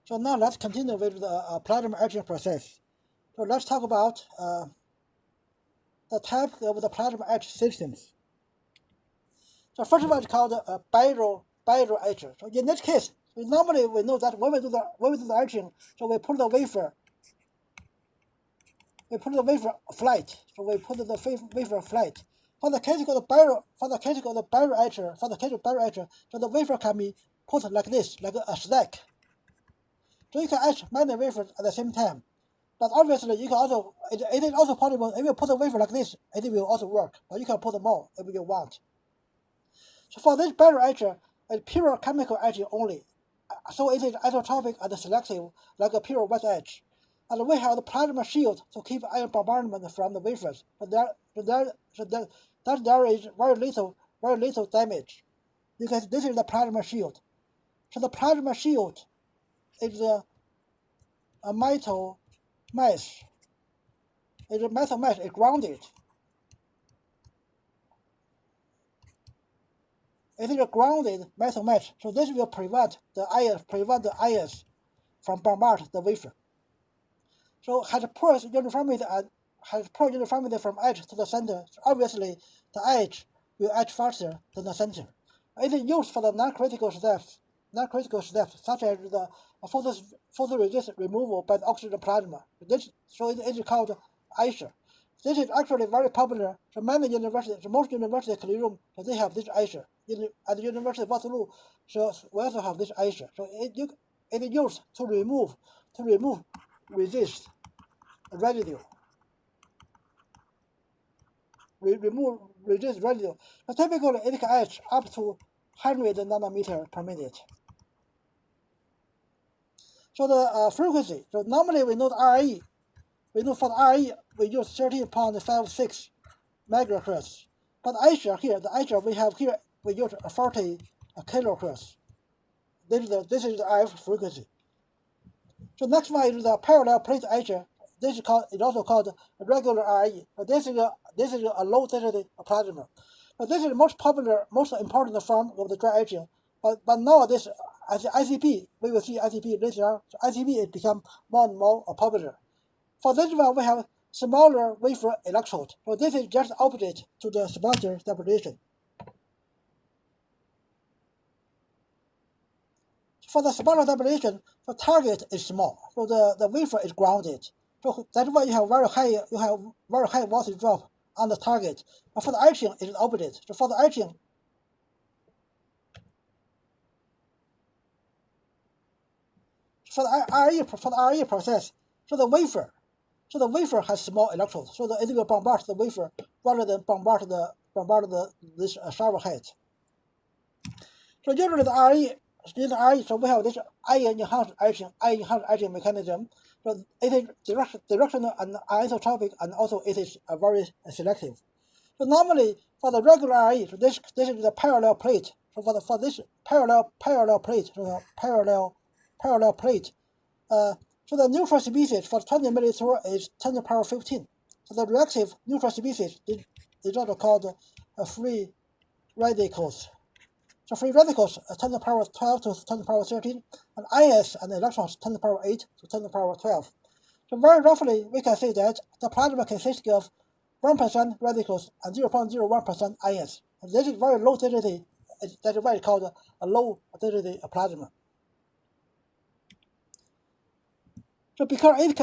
So now let's continue with the plasma etching process. So let's talk about the type of the plasma etch systems. So first one is called a barrel etcher. So in this case, normally we know that when we do the etching, so we put the wafer flat. So we put the wafer flat. For the case of the barrel etcher, so the wafer can be put like this, like a stack. So you can etch many wafers at the same time. But obviously, you can also it is also possible if you put the wafer like this, it will also work. But you can put more if you want. So for this barrel etcher, it's pure chemical etching only. So it is isotopic and selective, like a pure wet etch. And we have the plasma shield to keep ion bombardment from the wafers. But there is very little damage, because this is the plasma shield. So the plasma shield is a metal mesh. It's a metal mesh. It's grounded. It is a grounded metal mesh. So this will prevent the ions from bombard the wafer. So has poor uniformity from edge to the center. So obviously, the edge will etch faster than the center. It is used for the non-critical steps such as the photoresist removal by the oxygen plasma. So it is called etcher. This is actually very popular. So most university clean room, so they have this etcher. At the University of Waterloo, so we also have this etcher. So it is used to remove resist residue. Remove resist residue. So typically, it can etch up to 100 nanometer per minute. So the frequency. So normally we know the RE. We know for the RE we use 13.56 megahertz. But the etcher we have here we use 40 kilohertz. This is the RF frequency. So next one is the parallel plate etcher. This is also called a regular RE. But this is a low density plasma. But this is the most popular, most important form of the dry etching. But nowadays, as ICP, we will see ICP later. So ICP has become more and more popular. For this one, we have smaller wafer electrode. So this is just opposite to the sponsor deposition. For the smaller deposition, the target is small, so the wafer is grounded. So that's why you have very high voltage drop on the target. But for the etching, it is opposite. So for the etching, for the RE process, so the wafer has small electrodes, so it will bombard the wafer rather than bombard this shower head. So usually in the RE, so we have this ion enhanced etching mechanism. So it is directional and isotopic, and also it is very selective. So normally for the regular RE, so this is the parallel plate. So for this parallel plate, so the neutral species for 20 milliliter is 10 to the power 15. So the reactive neutral species is also called free radicals. So free radicals 10 to the power 12 to 10 to the power 13, and ions and electrons 10 to the power 8 to 10 to the power 12. So very roughly, we can say that the plasma consists of 1% radicals and 0.01% ions. And this is very low density. That is why it's called a low density plasma. So because it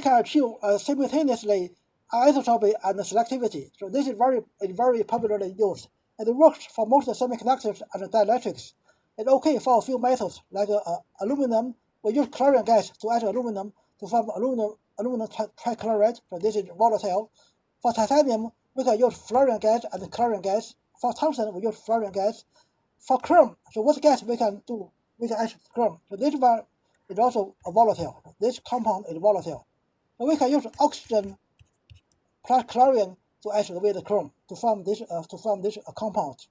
can achieve simultaneously isotopy and selectivity, so this is very popularly used. And it works for most semiconductors and dielectrics. It's okay for a few metals like aluminum. We use chlorine gas to etch aluminum to form aluminum trichloride. So this is volatile. For titanium, we can use fluorine gas and chlorine gas. For tungsten, we use fluorine gas. For chrome, so what gas we can etch chrome. So this one is also volatile. This compound is volatile. So we can use oxygen plus chlorine to etch away the chrome to form this compound.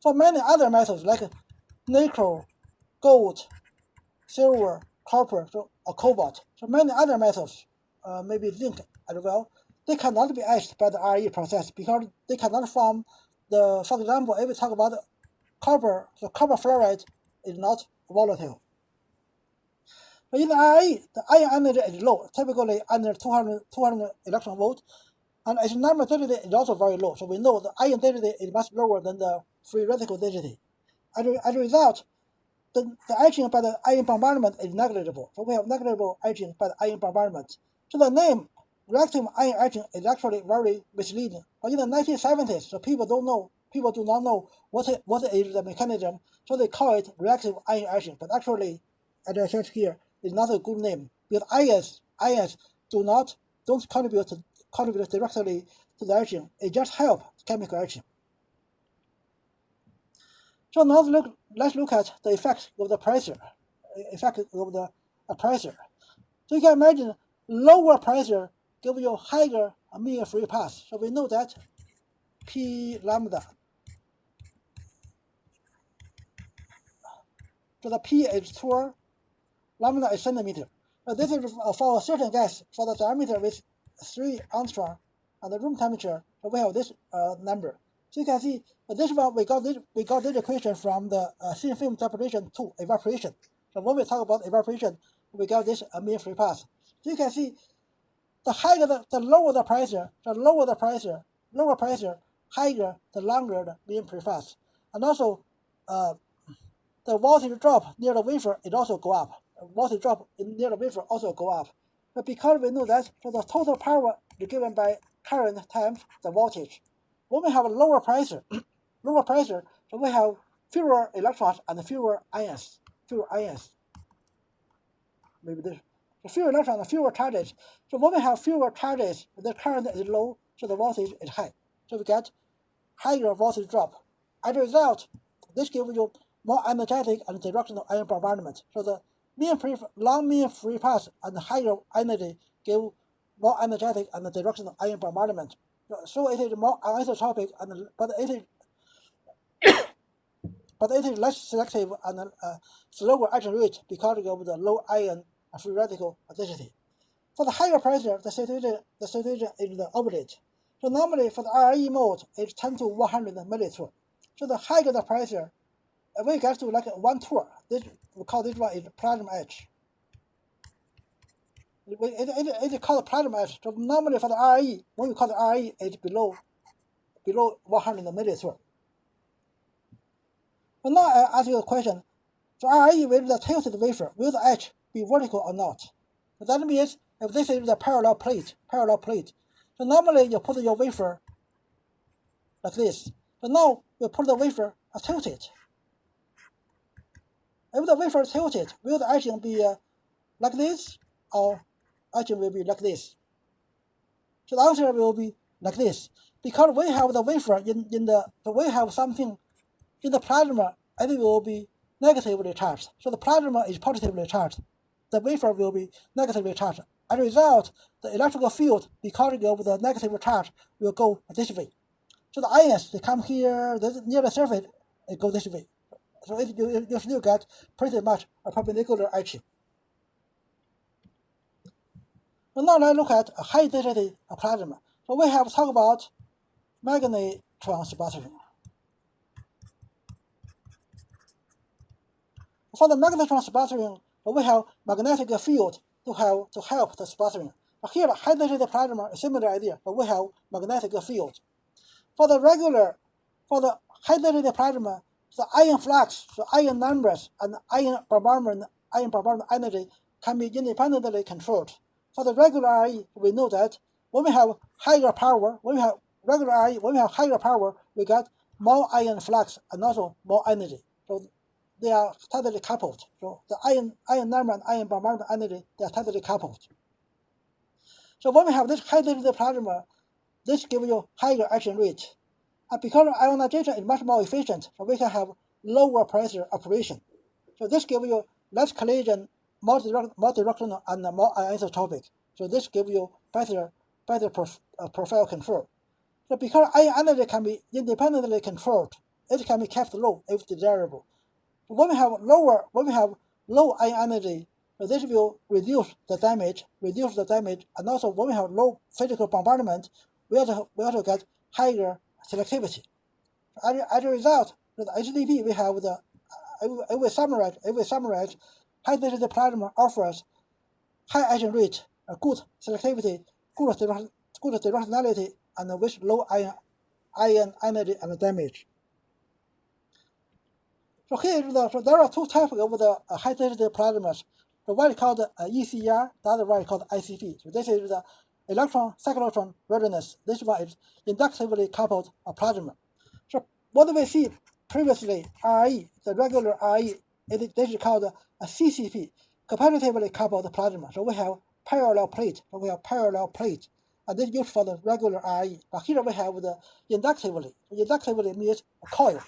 For many other metals like nickel, gold, silver, copper, or cobalt, so many other metals, maybe zinc as well, they cannot be etched by the RE process because they cannot form for example, if we talk about copper, so copper fluoride is not volatile. But in the RE, the ion energy is low, typically under 200 electron volt, and its number density is also very low. So we know the ion density is much lower than the free radical density. As a result, the etching by the ion bombardment is negligible. So we have negligible etching by the ion bombardment. So the name reactive ion etching is actually very misleading. But in the 1970s, so people do not know what is the mechanism, so they call it reactive ion etching. But actually, as I said here, it's not a good name because ions don't contribute directly to the etching. It just helps chemical etching. So now let's look at the effect of the pressure. So you can imagine lower pressure gives you higher mean free path. So we know that P lambda. So the P is 2, lambda is centimeter. This is for a certain gas for the diameter with 3 angstrom and the room temperature. So we have this number. So you can see this one we got this equation from the thin film separation to evaporation. So when we talk about evaporation, we got this mean free path. So you can see the lower the pressure, higher the longer the mean free path. And also the voltage drop near the wafer it also go up. Voltage drop near the wafer also go up. But because we know that, so the total power is given by current times the voltage. When we have a lower pressure, so we have fewer electrons and fewer ions. Maybe this. So fewer electrons and fewer charges. So when we have fewer charges, the current is low, so the voltage is high. So we get higher voltage drop. As a result, this gives you more energetic and directional ion bombardment. So the long mean free path and higher energy give more energetic and directional ion bombardment. So it is more anisotropic, but it is less selective and slower etching rate because of the low ion free radical density. For the higher pressure, the situation is the opposite. So normally for the RE mode, it's 10 to 100 millitorr. So the higher the pressure, we get to like 1 torr. We call this one is plasma etch. It is called plasma etch. So normally for the RE, when we call the RE, it's below 100 millitorr. But now I ask you a question. So RE with the tilted wafer, will the etch be vertical or not? So that means if this is the parallel plate, so normally you put your wafer like this. So now we put the wafer tilted. If the wafer is tilted, will the etching be like this, or etching will be like this? So the answer will be like this, because we have the wafer we have something in the plasma, it will be negatively charged. So the plasma is positively charged. The wafer will be negatively charged. As a result, the electrical field, because of the negative charge, will go this way. So the ions, they come here, near the surface, it goes this way. So you still get pretty much a perpendicular etching. So now let's look at a high density plasma. So we have talked about magnetron sputtering. For the magnetron sputtering, we have magnetic field to help the sputtering. Here, high density plasma, a similar idea, but we have magnetic field. For the high density plasma, the ion flux, the ion numbers, and ion bombardment energy can be independently controlled. For the regular RE, we know that when we have higher power, when we have higher power, we get more ion flux and also more energy. So they are tightly coupled. So the ion number and ion bombardment energy, they are tightly coupled. So when we have this high density plasma, this gives you higher etching rate. And because ionization is much more efficient, so we can have lower pressure operation. So this gives you less collision, more directional, and more anisotropic. So this gives you better profile control. So because ion energy can be independently controlled, it can be kept low if desirable. When we have low ion energy, so this will reduce the damage, and also when we have low physical bombardment, we also get higher selectivity. As a result, the HDP we have if we summarize, high-density plasma offers high etching rate, good selectivity, good directionality, and with low ion energy and damage. So here there are two types of the high-density plasmas. The one is called ECR, the other one is called ICP. So this is the electron cyclotron readiness. This one is inductively coupled plasma. So what we see previously, RE, the regular RE, this is called a CCP, competitively coupled plasma. So we have parallel plate. So we have parallel plate, and this is used for the regular RE. But here we have the inductively. Inductively means a coil.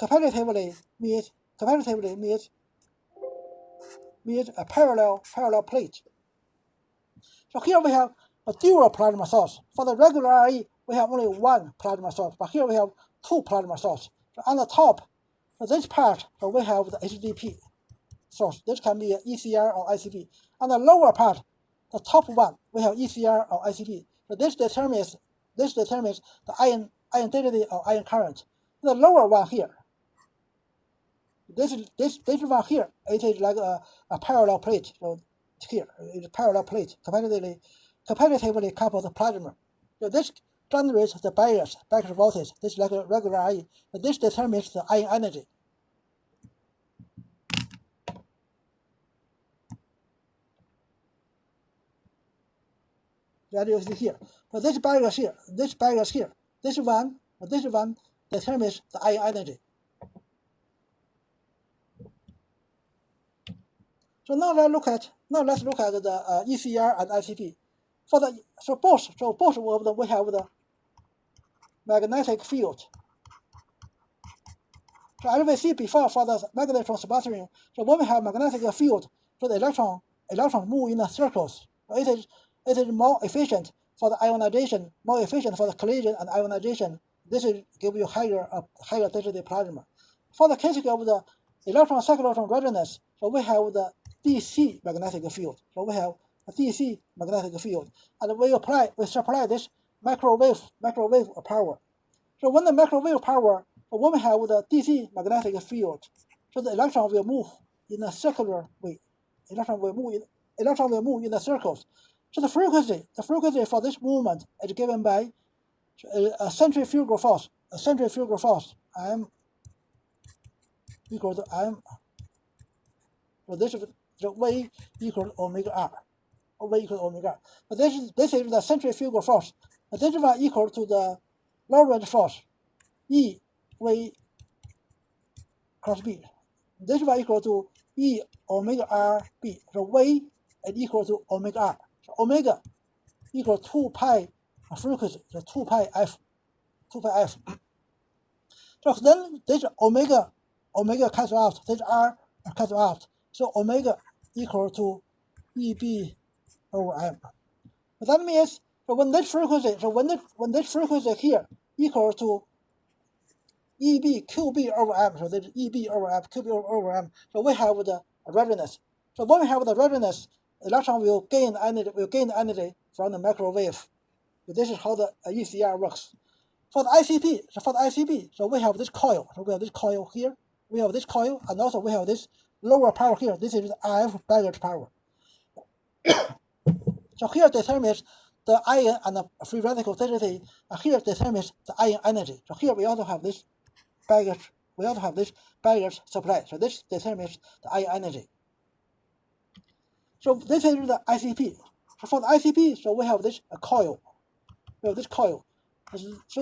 Competitively means a parallel plate. So here we have a dual plasma source. For the regular RE, we have only one plasma source, but here we have two plasma sources. So on the top, for this part, so we have the HDP source. This can be ECR or ICP. On the lower part, the top one, we have ECR or ICP. So this determines the ion density or ion current. The lower one here, this one here, it is like a parallel plate. So here is a parallel plate, competitively coupled plasma. So this generates the barriers voltage. This is like a regular IE. But this determines the ion energy. That you see here. So this barriers here, this one determines the ion energy. So now let's look at the ECR and ICP. So both of them we have the magnetic field. So as we see before for the magnetron sputtering, so when we have magnetic field, so the electron move in the circles. So it is more efficient for the ionization, more efficient for the collision and ionization. This is give you higher density plasma. For the case of the electron cyclotron readiness, so we have the DC magnetic field. So we have a DC magnetic field, and we supply this microwave power. So when the microwave power, when we have the DC magnetic field, so the electron will move in a circular way. Electron will move in the circles. So the frequency for this movement is given by a centrifugal force. M equal to M. So this is the V equal to omega R. But this is the centrifugal force. But this one equal to the Lorentz force, E V cross B. This one equal to E omega R B. So V is equal to omega R. So omega equal 2 pi frequency, so 2 pi F. So then this omega cancel out, this R cancel out. So omega equal to EB over M. So that means when this frequency here equal to EB QB over M, so this is EB over M, QB over M. So we have the readiness. So when we have the readiness, electron will gain energy from the microwave. So this is how the ECR works. For the ICP, so we have this coil. So we have this coil here. We have this coil, and also we have this lower power here. This is the RF baggage power. So here determines the ion and the free radical density. And here determines the ion energy. So here we also have this baggage. We also have this baggage supply. So this determines the ion energy. So this is the ICP. So for the ICP, so we have this coil. So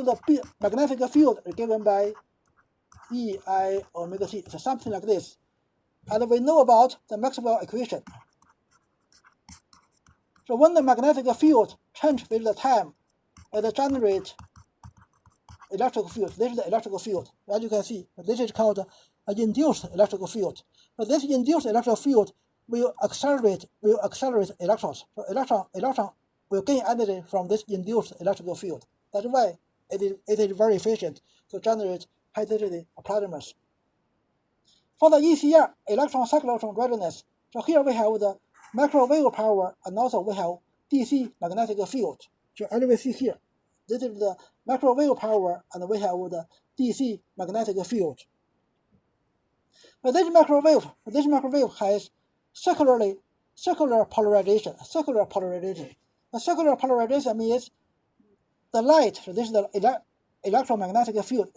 the magnetic field is given by EI omega t. So something like this. And we know about the Maxwell equation. So when the magnetic field changes with the time, it generates electrical field. This is the electrical field. As you can see, this is called an induced electrical field. So this induced electrical field will accelerate electrons. So electron will gain energy from this induced electrical field. That's why it is very efficient to generate high density plasmas. For the ECR, electron cyclotron readiness, so here we have the microwave power, and also we have DC magnetic field. So as we see here, this is the microwave power, and we have the DC magnetic field. But this microwave has circular polarization. A circular polarization means the light, so this is the electromagnetic field.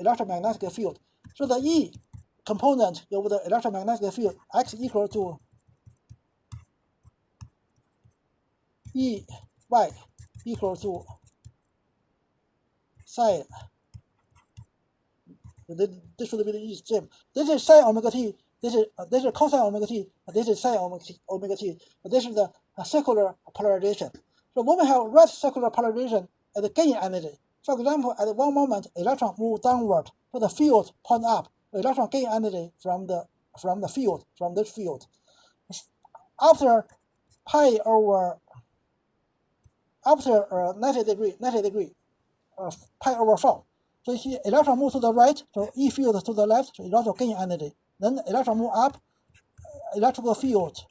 So the E component of the electromagnetic field, X equal to E Y equal to sine. This should be the E stream. This is sine omega t. This is cosine omega t. This is sine omega t. This is the circular polarization. So when we have right circular polarization at the gain energy, for example, at one moment electron move downward, so the field point up. The electron gain energy from this field. After pi over 90 degree, pi over 4. So you see electron move to the right, so E field to the left, so it also gain energy. Then electron move up, electrical field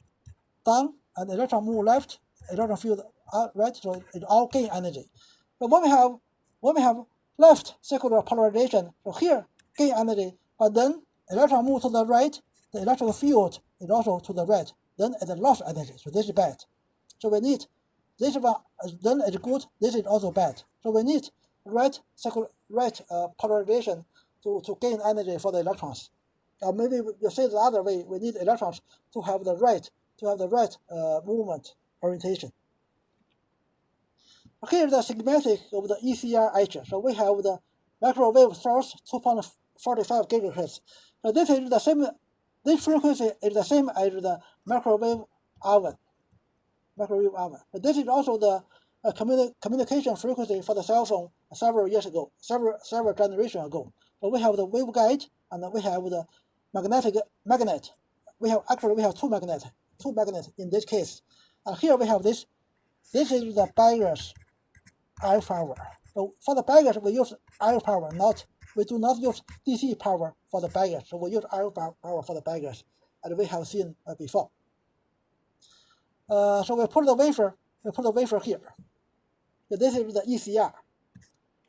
down, and electron move left, electron field right, so it all gain energy. But when we have left circular polarization, so here gain energy, but then electron move to the right, the electrical field is also to the right, then it lost energy, so this is bad. So we need this one, then it's good, this is also bad. So we need right polarization to gain energy for the electrons. Maybe you say the other way, we need electrons to have the right movement orientation. Here is the schematic of the ECR etcher. So we have the microwave source 2.45 gigahertz. So this is the same. This frequency is the same as the microwave oven. But this is also the communication frequency for the cell phone several years ago, several generations ago. So we have the waveguide and we have the magnet. We have two magnets in this case. And here we have this. This is the barriers RF power. So for the barriers we use RF power, we do not use DC power for the barriers. So we use RF power for the barriers, as we have seen before. So we put the wafer here. So this is the ECR.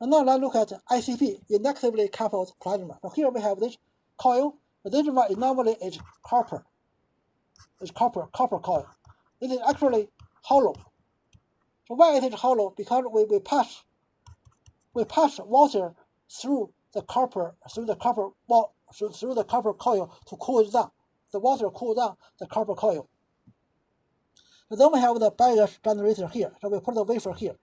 And now let's look at ICP, inactively coupled plasma. So here we have this coil. This one is normally copper. It's copper coil. It is actually hollow. So why it is hollow? Because we pass water through the copper coil to cool it down. The water cools down the copper coil. So then we have the barriers generator here. So we put the wafer here.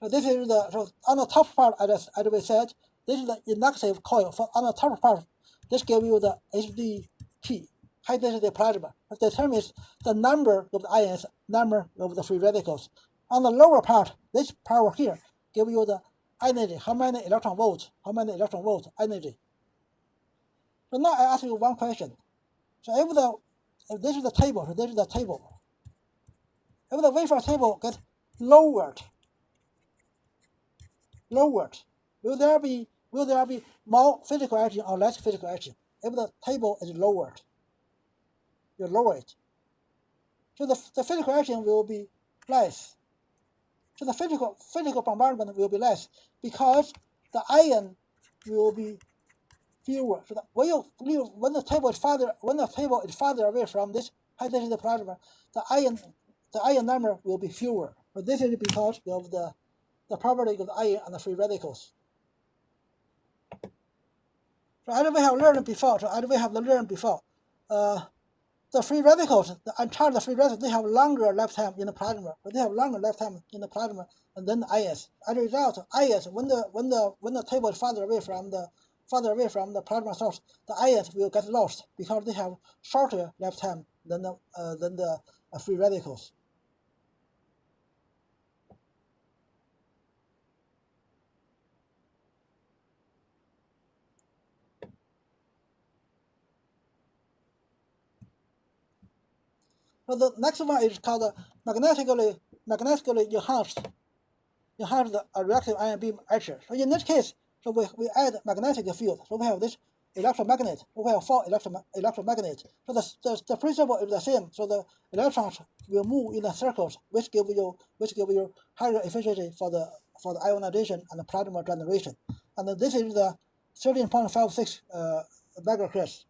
So this is so on the top part, as we said, this is the inactive coil. So on the top part, this gives you the HDP, high density plasma. It determines the number of the ions, number of the free radicals. On the lower part, this power here gives you the energy, how many electron volts energy. So now I ask you one question. So if this is the table, if the wafer table gets lowered, will there be more physical etching or less physical etching? If the table is lowered, you lower it. So the physical etching will be less. So the physical bombardment will be less because the ion will be fewer. So when the table is farther away from this high density plasma, the ion number will be fewer. But this is because of the property of the ion and the free radicals. So as we have learned before, the free radicals, the uncharged free radicals, they have longer lifetime in the plasma. And then the ions. As a result, ions, when the table is farther away from the plasma source, the ions will get lost because they have shorter lifetime than the free radicals. So the next one is called magnetically enhanced reactive ion beam etcher. So in this case, so we add magnetic field. So we have this electromagnet. We have 4 electromagnets. So the principle is the same. So the electrons will move in the circles, which give you higher efficiency for the ionization and the plasma generation. And this is the 13.56 megahertz.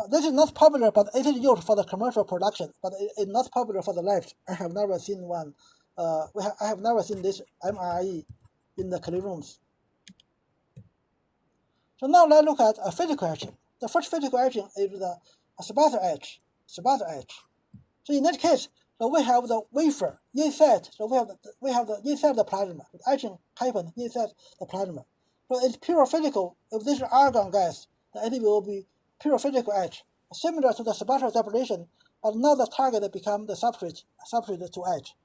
This is not popular, but it is used for the commercial production, but it is not popular for the labs. I have never seen one. I have never seen this MRE in the clean rooms. So now let's look at a physical etching. The first physical etching is the spatter etch. Spatter etch. So in that case, so we have the wafer inside. So we have the inside the plasma. The etching happens inside the plasma. So it's pure physical. If this is argon gas, then it will be pure physical etch, similar to the spatter deposition, but now the target becomes the substrate to etch.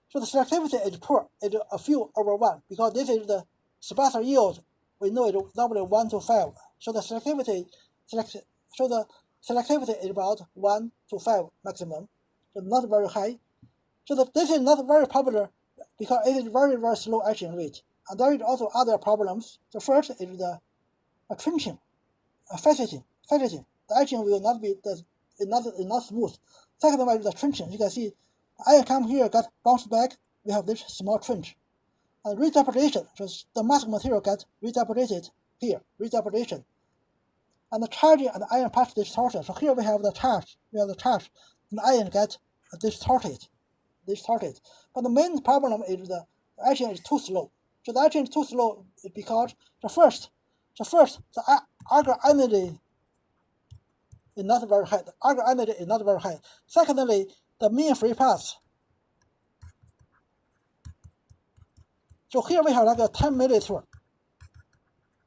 So the selectivity is poor. It's a few over 1 because this is the spatter yield. We know it normally 1 to 5. So the selectivity is about 1 to 5 maximum. So not very high. So this is not very popular because it is very, very slow etching rate. And there is also other problems. The first is the trenching, faceting. The etching will not be not smooth. Second one is the trenching. You can see ion come here, get bounced back. We have this small trench. And redeposition, so the mask material gets redeposited here, redeposition. And the charging and the ion path distortion. So here we have the charge, and the ion gets distorted. But the main problem is the etching is too slow. So the etching is too slow because the argon energy is not very high. Secondly, the mean free path. So here we have like a 10 milliliter.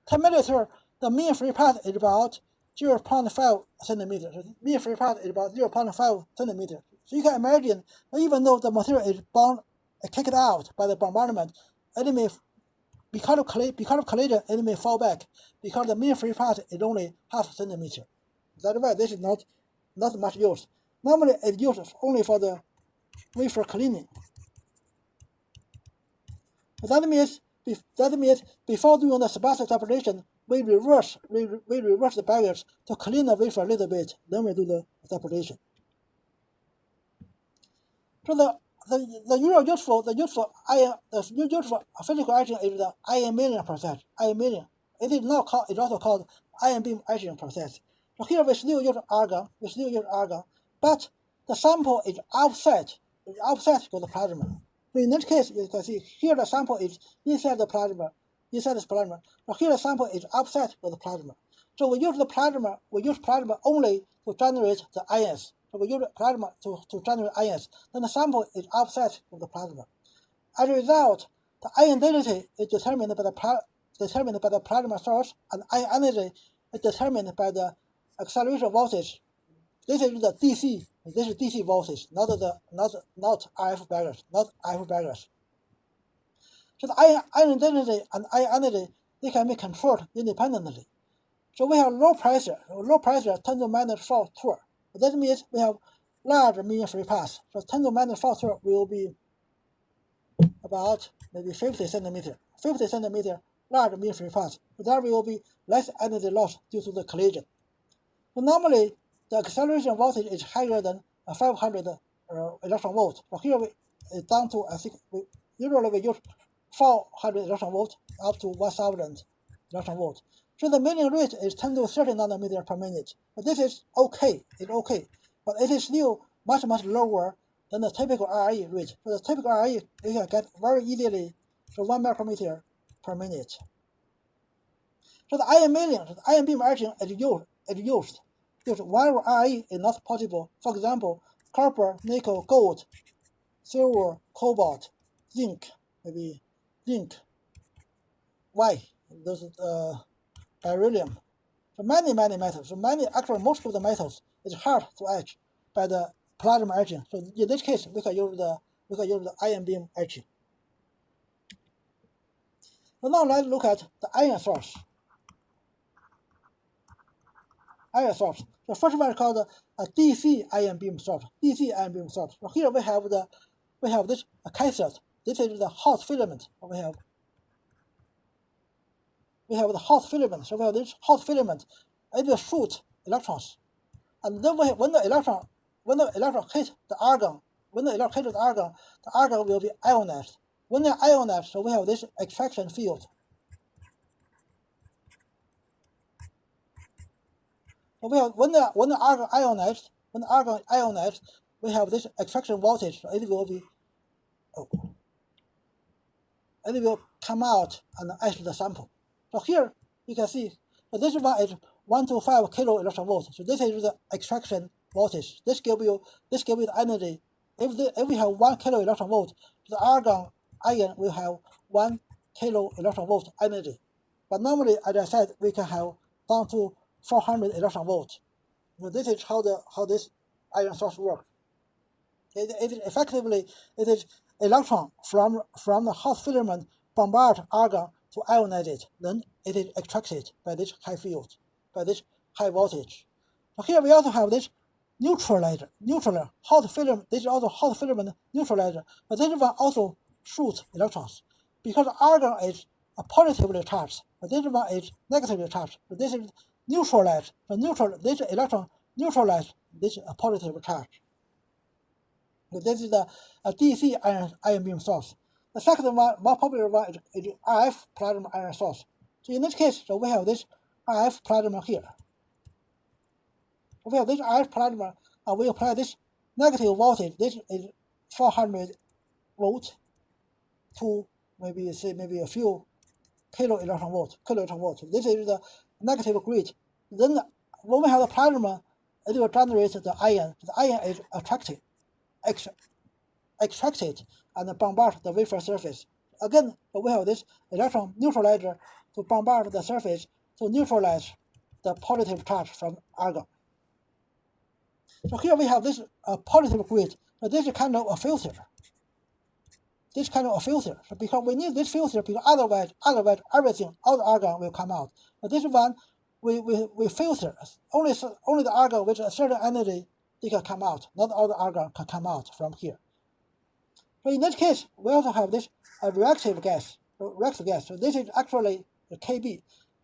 10 milliliter, the mean free path is about 0.5 centimeters. So mean free path is about 0.5 centimeters. So you can imagine, even though the material is kicked out by the bombardment, it may, because of collision, it may fall back because the mean free path is only half centimeter. That's why this is not much used. Normally, it's used only for the wafer cleaning. That means before doing the spatter deposition, we reverse the barriers to clean the wafer a little bit. Then we do the deposition. So the useful physical etching is the ion milling process. Ion milling. It is also called ion beam etching process. So here we still use argon. But the sample is offset to the plasma. So in that case, you can see here the sample is inside this plasma. So here the sample is offset to the plasma. So we use plasma only to generate the ions. So we use plasma to generate ions. Then the sample is offset to the plasma. As a result, the ion density is determined by the plasma source, and ion energy is determined by the acceleration voltage. This is the DC. This is DC voltage, not RF barriers. So the ion density and ion energy, they can be controlled independently. So we have low pressure 10 to minus 4 torr. That means we have large mean free path. So 10 to minus 4 torr will be about maybe 50 centimeter large mean free path. So there will be less energy loss due to the collision. So normally, the acceleration voltage is higher than 500 electron volt. So here it's down to, I think, usually we use 400 electron volt up to 1000 electron volt. So the milling rate is 10 to 30 nanometer per minute. But this is okay. It's okay. But it is still much lower than the typical RE rate. So the typical RE you can get very easily to 1 micrometer per minute. So the ion milling, the ion beam etching is used. While RE is not possible, for example, copper, nickel, gold, silver, cobalt, zinc, Y, those beryllium. So many metals. So actually most of the metals is hard to etch by the plasma etching. So in this case, we can use the ion beam etching. So now let's look at the ion source. The first one is called a DC ion beam source. So here we have this cathode. This is the hot filament. We have the hot filament. So we have this hot filament. It will shoot electrons, and then when the electron hits the argon, the argon will be ionized. When they ionized, so we have this extraction field. So we have when the argon ionized, we have this extraction voltage. So it will be it will come out and etch the sample. So here you can see, so this one is 1 to 5 kilo electron volts. So this is the extraction voltage. This gives you the energy. If we have 1 kilo electron volt, the argon ion will have 1 kilo electron volt energy. But normally, as I said, we can have down to 400 electron volts. So this is how this ion source works. It is electron from the hot filament bombard argon to ionize it. Then it is extracted by this high field, by this high voltage. So here we also have this neutralizer, hot filament. This is also hot filament neutralizer, but this one also shoots electrons because argon is positively charged, but this one is negatively charged. But this is neutralized. This electron neutralizes this positive charge. So this is the DC ion beam source. The second one, more popular one, is RF plasma ion source. So in this case, so we have this RF plasma here. So we have this RF plasma, and we apply this negative voltage. This is 400 volt to maybe a few kilo electron volt. This is the negative grid. Then when we have the plasma, it will generate the ion. The ion is extracted and bombard the wafer surface. Again, we have this electron neutralizer to bombard the surface to neutralize the positive charge from argon. So here we have this positive grid. So this is kind of a filter. So because we need this filter, because otherwise everything, all the argon will come out. But this one, we filter only the argon with a certain energy. They can come out. Not all the argon can come out from here. So in this case, we also have this reactive gas. So this is actually the KB,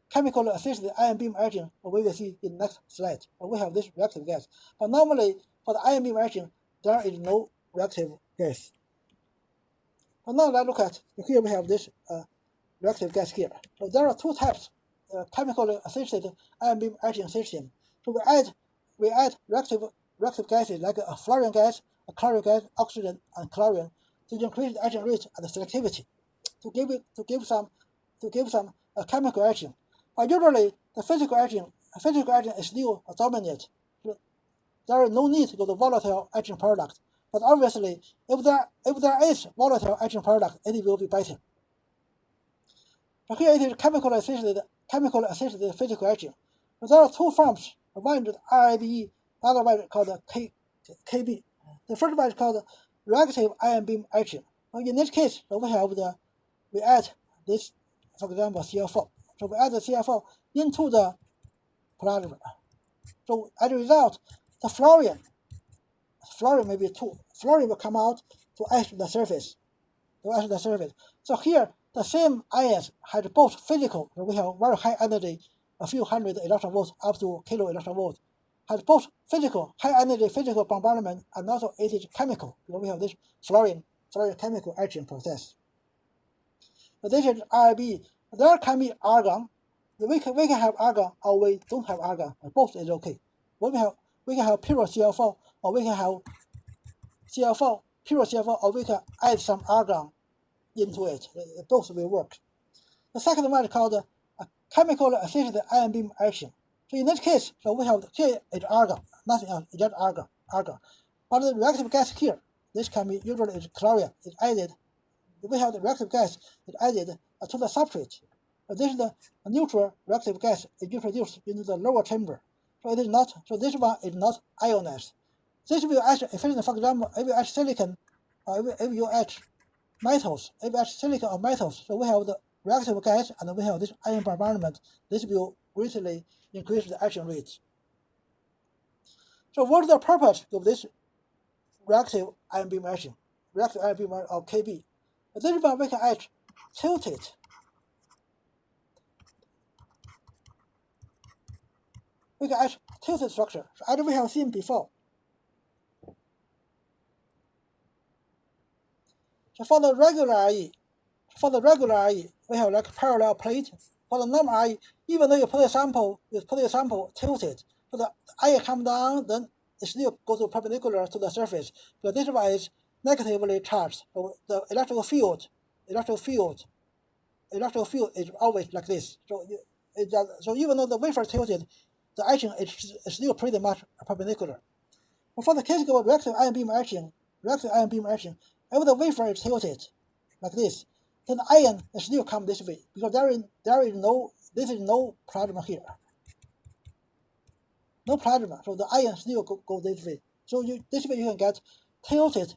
chemical assisted ion beam etching. We will see in the next slide. We have this reactive gas. But normally, for the ion beam etching, there is no reactive gas. So now let's look at, here we have this reactive gas here. So there are two types, chemically assisted ion beam etching system. So we add reactive gases like a fluorine gas, a chlorine gas, oxygen, and chlorine to increase the etching rate and the selectivity, to give some chemical etching. But usually the physical etching is still dominant. There is no need to go to volatile etching product. But obviously, if there is volatile etching product, it will be better. So here it is chemical assisted physical etching. So there are two forms. One is RIBE, the other one is called KB. The first one is called reactive ion beam etching. So in this case, so we add this, for example, CL4. So we add the CL4 into the plasma. So as a result, the fluorine maybe 2. Fluorine will come out to etch the surface. So here, the same ions has both physical, so we have very high energy, a few hundred electron volts up to kilo electron volt, has both high energy physical bombardment, and also it is chemical, because we have this fluorine chemical etching process. So this is RIB. There can be argon. We can have argon, or we don't have argon. Both is okay. We can have pure CL4, or we can have pure CL4, or we can add some argon into it. Both will work. The second one is called chemical assisted ion beam etching. So in this case, so we have here is argon, nothing else, it's just argon. But the reactive gas here, this can be usually is chlorine, is added. We have the reactive gas is added to the substrate. This is the neutral reactive gas is introduced into the lower chamber. So it is not. So this one is not ionized. This will etch efficiently. For example, if you etch silicon, or if you etch metals, if you etch silicon or metals, so we have the reactive gas and we have this ion bombardment. This will greatly increase the etching rate. So what is the purpose of this reactive ion beam etching? Reactive ion beam or KB. This one we can etch tilted. We can etch tilted structure, as we have seen before. So for the regular IE, we have like parallel plate. For the normal IE, even though you put a sample tilted, So the ion come down, then it still goes perpendicular to the surface. So this one is negatively charged. So the electrical field is always like this. So so even though the wafer is tilted, the etching is still pretty much perpendicular. But for the case of reactive ion beam etching, if the wafer is tilted like this, then the ion still come this way because there is no plasma here. No plasma, so the ion still go this way. So this way you can get tilted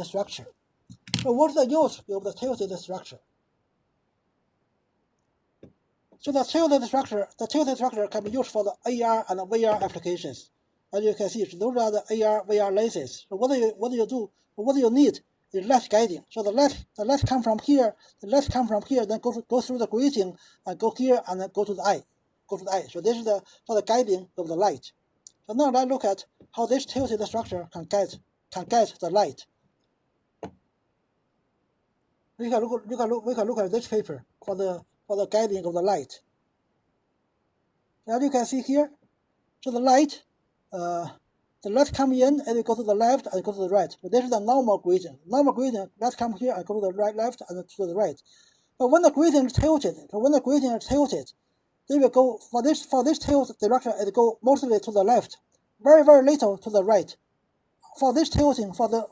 structure. So what's the use of the tilted structure? So the tilted structure can be used for the AR and VR applications. As you can see, those are the AR VR lenses. So what do you do? What do you need is light guiding. So the light come from here, then go through the grating and go here and then go to the eye. So this is for the guiding of the light. So now let's look at how this tilted structure can get the light. We can look at this paper for the guiding of the light. As you can see here, so the light come in and it go to the left and go to the right. But this is the normal gradient. Light come here and go to the right, left, and to the right. But when the gradient is tilted, they will go for this tilt direction. It go mostly to the left, very little to the right. For this tilting, for the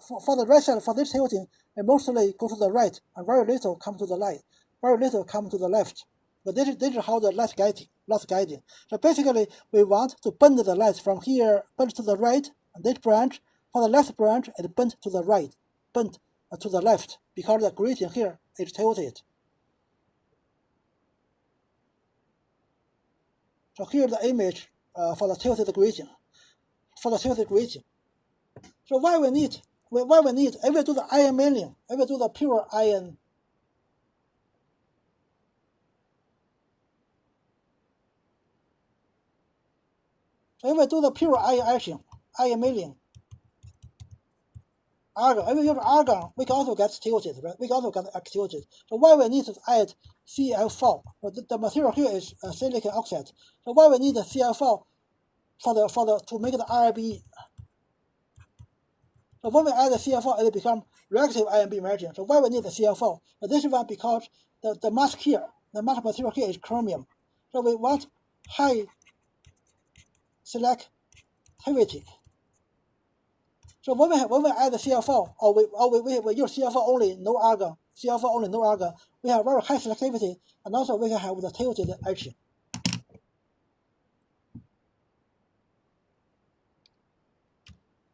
right side, for this tilting, it mostly go to the right and very little come to the left. But this is how the light guiding. So basically, we want to bend the light from here, bend to the right, and this branch, for the left branch, it bent to the right, bent to the left, because the gradient here is tilted. So here the image for the tilted gradient. So why we need, if we do the ion milling, if we do the pure ion, so if we do the pure ion etching, ion milling, argon, if we use argon, we can also get tilted, right? So why we need to add Cl4? So the material here is silicon oxide. So why we need the Cl4 to make the RB? So when we add the Cl4, it becomes reactive ion beam etching. So why we need the Cl4? But this is one because the mask here, the mask material here is chromium. So we want high selectivity. So when we add the Cl4, or we use Cl4 only, no argon, we have very high selectivity, and also we can have the tilted etching.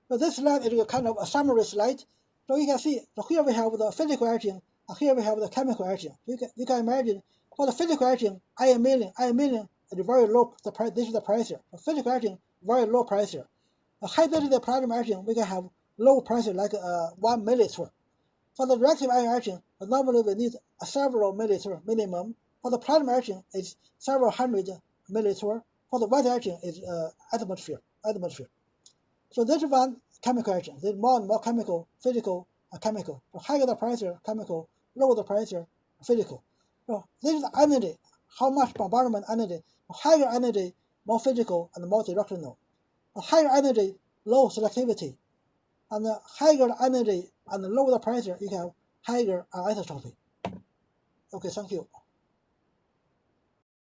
So this slide is a kind of a summary slide. So you can see, so here we have the physical etching, and here we have the chemical etching. You can imagine, for the physical etching, ion milling is very low. This is the pressure. The physical etching, very low pressure. The high density plasma etching, we can have low pressure like 1 millitorr. For the reactive ion etching, normally we need several millitorr minimum. For the plasma etching, it's several hundred millitorr. For the wet etching, it's atmosphere. So this is one chemical etching. There's more and more chemical, physical, chemical. So higher the pressure, chemical, lower the pressure, physical. So this is the energy, how much bombardment energy. Higher energy, more physical and more directional. Higher energy, low selectivity. And the higher energy and lower the pressure, you have higher anisotropy. Okay, thank you.